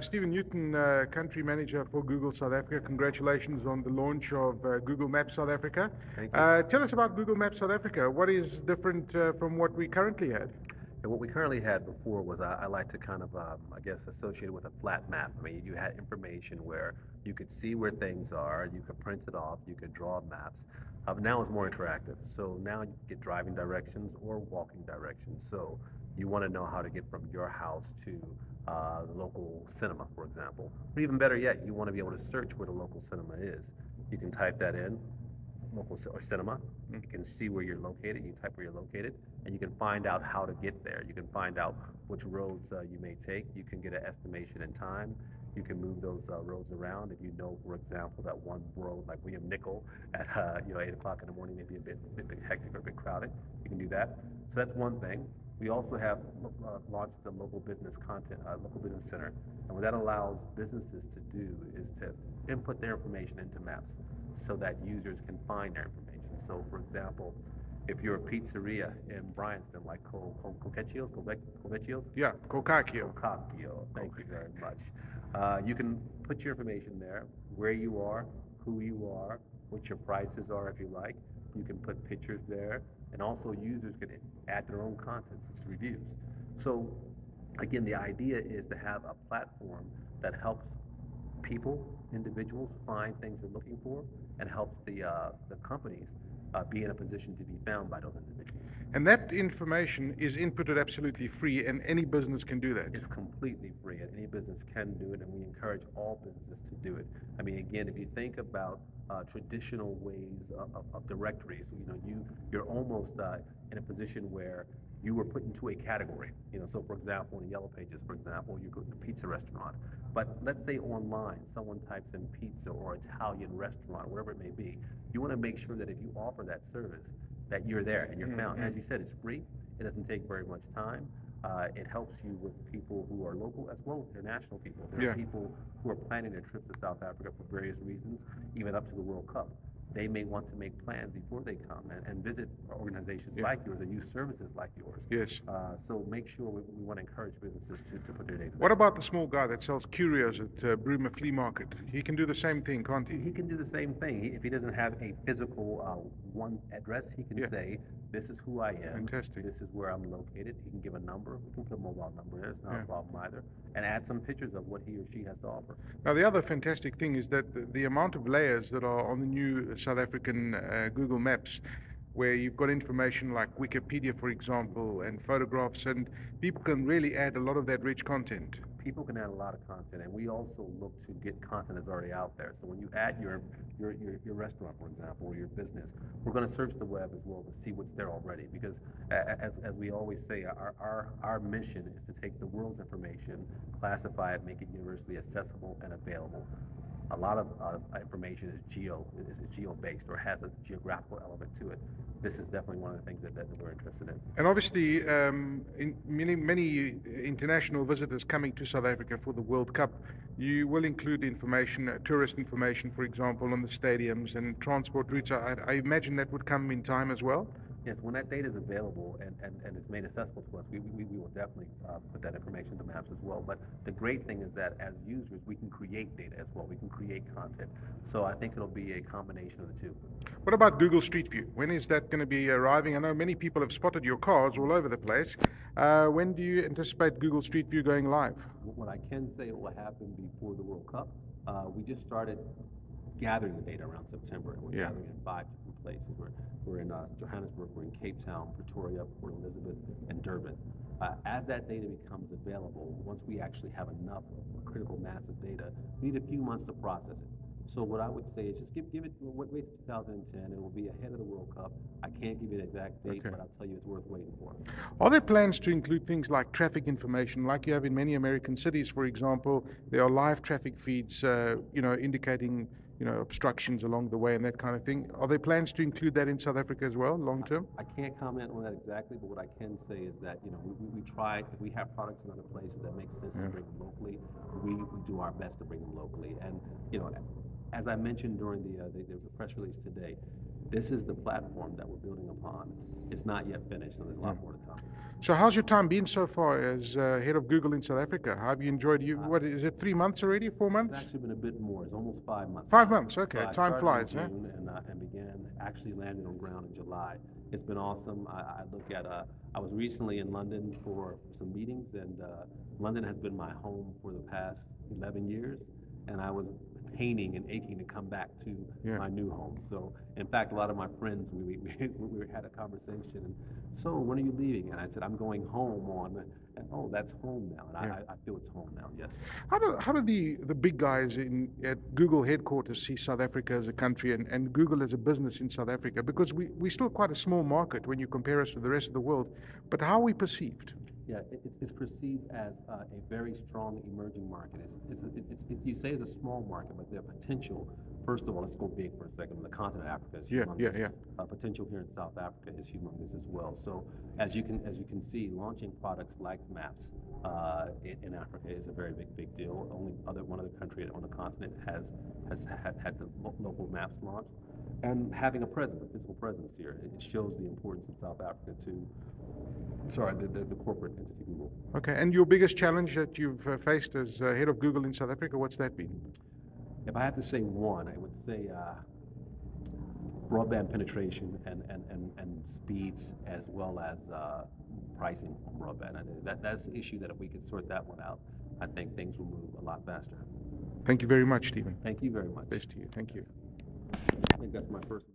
Stephen Newton, Country Manager for Google South Africa. Congratulations on the launch of Google Maps South Africa. Thank you. Tell us about Google Maps South Africa. What is different from what we currently had? And what we currently had before was I like to kind of, I guess, associate it with a flat map. I mean, you had information where you could see where things are, you could print it off, you could draw maps. Now it's more interactive. So now you get driving directions or walking directions. So you want to know how to get from your house to the local cinema, for example. Or even better yet, you want to be able to search where the local cinema is. You can type that in, local or cinema. You can see where you're located. You type where you're located, and you can find out how to get there. You can find out which roads you may take. You can get an estimation in time. You can move those roads around. If you know, for example, that one road like William Nickel at 8 o'clock in the morning may be a bit hectic or a bit crowded, you can do that. So that's one thing. We also have launched the local business content, local business center, and what that allows businesses to do is to input their information into maps so that users can find their information. So, for example, if you're a pizzeria in Bryanston, like Cocacchio's, Yeah, Kokakio. Kokakio, thank you very much. You can put your information there, where you are, who you are, what your prices are if you like. You can put pictures there, and also users can add their own content, such as reviews. So, again, the idea is to have a platform that helps people, individuals, find things they're looking for, and helps the companies be in a position to be found by those individuals. And that information is inputted absolutely free, and any business can do that. It's completely free, and any business can do it, and we encourage all businesses to do it. I mean, again, if you think about traditional ways of directories, you're almost in a position where you were put into a category. So for example, in Yellow Pages, for example, you go to a pizza restaurant. But let's say online, someone types in pizza or Italian restaurant, whatever it may be. You want to make sure that if you offer that service, that you're there and you're found. As you said, it's free. It doesn't take very much time. It helps you with people who are local as well as international people. There are people who are planning their trips to South Africa for various reasons, even up to the World Cup. They may want to make plans before they come and visit organizations like yours and use services like yours. Yes. So make sure we want to encourage businesses to put their data there. What about the small guy that sells curios at Bruma Flea Market? He can do the same thing, can't he? He can do the same thing. If he doesn't have a physical one address, he can say, this is who I am. Fantastic. This is where I'm located. He can give a number. We can put a mobile number there. It's not a problem either. And add some pictures of what he or she has to offer. Now, the other fantastic thing is that the amount of layers that are on the new South African Google Maps, where you've got information like Wikipedia, for example, and photographs, and people can really add a lot of that rich content. People can add a lot of content, and we also look to get content that's already out there. So when you add your restaurant, for example, or your business, we're going to search the web as well to see what's there already. Because as we always say, our mission is to take the world's information, classify it, make it universally accessible and available. A lot of information is geo-based or has a geographical element to it. This is definitely one of the things that we're interested in. And obviously, many international visitors coming to South Africa for the World Cup, you will include information, tourist information, for example, on the stadiums and transport routes. I imagine that would come in time as well? Yes, when that data is available and it's made accessible to us, we will definitely put that information to maps as well. But the great thing is that as users, we can create data as well. We can create content. So I think it'll be a combination of the two. What about Google Street View? When is that going to be arriving? I know many people have spotted your cars all over the place. When do you anticipate Google Street View going live? What I can say will happen before the World Cup. We just started gathering the data around September, and we're gathering in 5 different places. We're in Johannesburg, we're in Cape Town, Pretoria, Port Elizabeth, and Durban. As that data becomes available, once we actually have enough critical mass of data, we need a few months to process it. So what I would say is just give it, wait to 2010, it will be ahead of the World Cup. I can't give you an exact date, but I'll tell you it's worth waiting for. Are there plans to include things like traffic information, like you have in many American cities, for example? There are live traffic feeds, indicating obstructions along the way and that kind of thing. Are there plans to include that in South Africa as well, long term? I can't comment on that exactly, but what I can say is that, we try, if we have products in other places that make sense to bring them locally, we do our best to bring them locally. And, as I mentioned during the press release today, this is the platform that we're building upon. It's not yet finished, so there's a lot more to come. So how's your time been so far as head of Google in South Africa? How have you enjoyed you? What is it? 3 months already? 4 It's months? actually been a bit more. It's almost 5 months. 5 months. So Okay, I time started flies, in huh? June and began actually landing on ground in July. It's been awesome. I look at, I was recently in London for some meetings, and London has been my home for the past 11 years, and I was painting and aching to come back to Yeah. my new home. So, in fact, a lot of my friends, we had a conversation, and so when are you leaving? And I said, I'm going home and oh, that's home now, and Yeah. I feel it's home now, yes. How do the big guys at Google headquarters see South Africa as a country and Google as a business in South Africa? Because we're still quite a small market when you compare us to the rest of the world, but how are we perceived? Yeah, it's perceived as a very strong emerging market. You say it's a small market, but the potential, first of all, let's go big for a second. The continent of Africa is humongous. Yeah. Potential here in South Africa is humongous as well. So as you can see, launching products like Maps in Africa is a very big deal. Only one other country on the continent has had the local Maps launched. And having a physical presence here, it shows the importance of South Africa to the corporate entity Google. Okay, and your biggest challenge that you've faced as head of Google in South Africa, what's that been? If I had to say one, I would say broadband penetration and speeds, as well as pricing on broadband. That's the issue that if we could sort that one out, I think things will move a lot faster. Thank you very much, Stephen. Thank you very much. Best to you. Thank you. I think that's my first.